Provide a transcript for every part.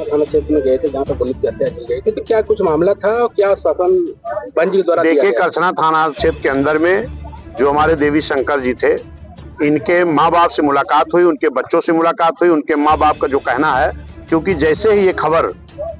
थाना क्षेत्र में गए थे जहाँ पर पुलिस की हत्या की गई थी, तो क्या कुछ मामला था और क्या शासन बंजी के द्वारा? देखिए, करछना थाना क्षेत्र के अंदर में जो हमारे देवी शंकर जी थे, इनके माँ बाप से मुलाकात हुई, उनके बच्चों से मुलाकात हुई। उनके माँ बाप का जो कहना है, क्योंकि जैसे ही ये खबर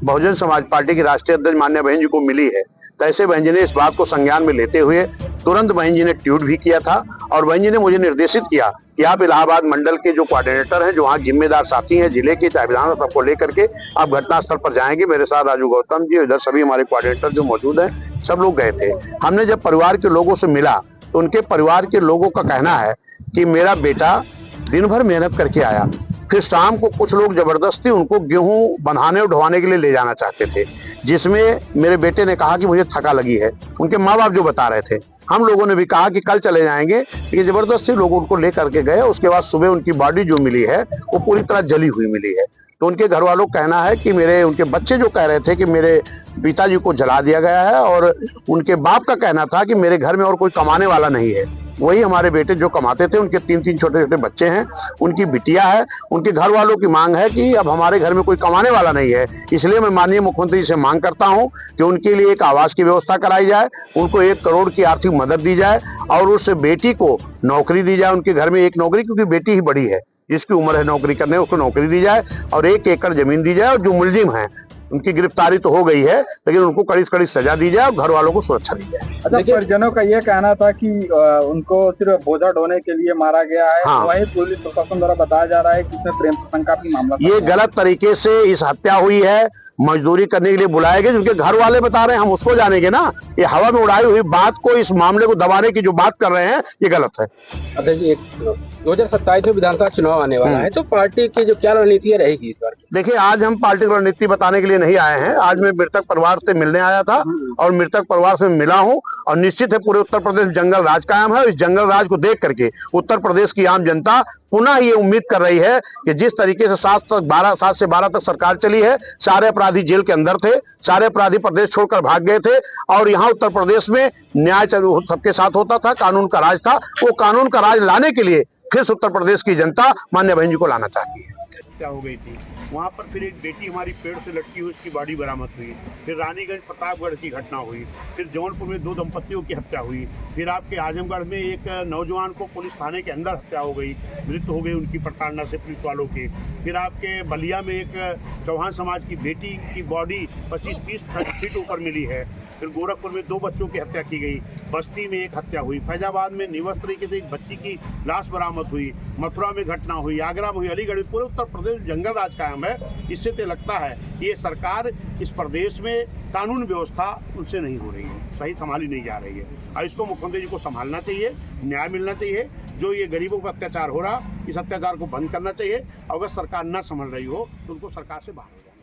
बहुजन समाज पार्टी की राष्ट्रीय अध्यक्ष माननीय बहन जी को मिली है, तैसे बहन जी ने इस बात को संज्ञान में लेते हुए तुरंत बहन जी ने ट्वीट भी किया था और बहन जी ने मुझे निर्देशित किया कि आप इलाहाबाद मंडल के जो कोऑर्डिनेटर हैं, जो वहाँ जिम्मेदार साथी हैं जिले के, चाहे विधानसभा सबको लेकर के आप घटनास्थल पर जाएंगे। मेरे साथ राजू गौतम जी, इधर सभी हमारे कोऑर्डिनेटर जो मौजूद हैं, सब लोग गए थे। हमने जब परिवार के लोगों से मिला तो उनके परिवार के लोगों का कहना है कि मेरा बेटा दिन भर मेहनत करके आया, फिर शाम को कुछ लोग जबरदस्ती उनको गेहूं बंधाने और ढोवाने के लिए ले जाना चाहते थे, जिसमें मेरे बेटे ने कहा कि मुझे थका लगी है। उनके माँ बाप जो बता रहे थे, हम लोगों ने भी कहा कि कल चले जाएंगे, लेकिन जबरदस्ती लोग उनको लेकर के गए। उसके बाद सुबह उनकी बॉडी जो मिली है वो पूरी तरह जली हुई मिली है। तो उनके घर वालों का कहना है कि उनके बच्चे जो कह रहे थे कि मेरे पिताजी को जला दिया गया है, और उनके बाप का कहना था कि मेरे घर में और कोई कमाने वाला नहीं है। वही हमारे बेटे जो कमाते थे, उनके 3-3 छोटे-छोटे बच्चे हैं, उनकी बिटिया है। उनके घर वालों की मांग है कि अब हमारे घर में कोई कमाने वाला नहीं है, इसलिए मैं माननीय मुख्यमंत्री से मांग करता हूं कि उनके लिए एक आवास की व्यवस्था कराई जाए, उनको 1 करोड़ की आर्थिक मदद दी जाए और उस बेटी को नौकरी दी जाए। उनके घर में एक नौकरी, क्योंकि बेटी ही बड़ी है, जिसकी उम्र है नौकरी करने, उसको नौकरी दी जाए और 1 एकड़ जमीन दी जाए। और जो मुलजिम है, उनकी गिरफ्तारी तो हो गई है, लेकिन उनको कड़ी से कड़ी सजा दी जाए और घर वालों को सुरक्षा दी जाए। अच्छा, परिजनों का यह कहना था कि उनको सिर्फ बोझा ढोने के लिए मारा गया है। हाँ। वहीं पुलिस प्रशासन द्वारा बताया जा रहा है कि इसमें प्रेम प्रसंग का भी मामला। ये गलत तरीके से इस हत्या हुई है, मजदूरी करने के लिए बुलाए गए। जिनके घर वाले बता रहे हैं, हम उसको जानेंगे ना। ये हवा में उड़ाई हुई बात को, इस मामले को दबाने की जो बात कर रहे हैं, ये गलत है। अच्छा जी, 2027 में विधानसभा चुनाव आने वाला है, तो पार्टी की जो क्या रणनीति रहेगी इस बार? देखिए, आज हम पार्टी की रणनीति बताने के लिए नहीं आए हैं। आज मैं मृतक परिवार से मिलने आया था और मृतक परिवार से मिला हूं, और निश्चित है पूरे उत्तर प्रदेश जंगल राज कायम है। इस जंगल राज को देख करके उत्तर प्रदेश की आम जनता पुनः ये उम्मीद कर रही है कि जिस तरीके से 7 से 12 तक सरकार चली है, सारे अपराधी जेल के अंदर थे, सारे अपराधी प्रदेश छोड़कर भाग गए थे, और यहाँ उत्तर प्रदेश में न्याय सबके साथ होता था, कानून का राज था। वो कानून का राज लाने के लिए फिर से उत्तर प्रदेश की जनता माननीय बहन जी को लाना चाहती है। हत्या हो गई थी वहाँ पर, फिर एक बेटी हमारी पेड़ से लटकी हुई, उसकी बॉडी बरामद हुई। फिर रानीगंज प्रतापगढ़ की घटना हुई। फिर जौनपुर में 2 दंपतियों की हत्या हुई। फिर आपके आजमगढ़ में एक नौजवान को पुलिस थाने के अंदर हत्या हो गई, मृत्यु हो गई उनकी प्रताड़ना से पुलिस वालों की। फिर आपके बलिया में एक चौहान समाज की बेटी की बॉडी 25-30 फीट ऊपर मिली है। फिर गोरखपुर में 2 बच्चों की हत्या की गई। बस्ती में एक हत्या हुई। फैजाबाद में निवस्त तरीके से एक बच्ची की लाश बरामद हुई। मथुरा में घटना हुई, आगरा में हुई, अलीगढ़ में। पूरे उत्तर प्रदेश जंगल राज कायम है। इससे तो लगता है कि ये सरकार इस प्रदेश में कानून व्यवस्था उनसे नहीं हो रही है, सही संभाली नहीं जा रही है। और इसको मुख्यमंत्री जी को संभालना चाहिए, न्याय मिलना चाहिए। जो ये गरीबों का अत्याचार हो रहा, इस अत्याचार को बंद करना चाहिए। अगर सरकार न संभल रही हो तो उनको सरकार से बाहर हो जाए।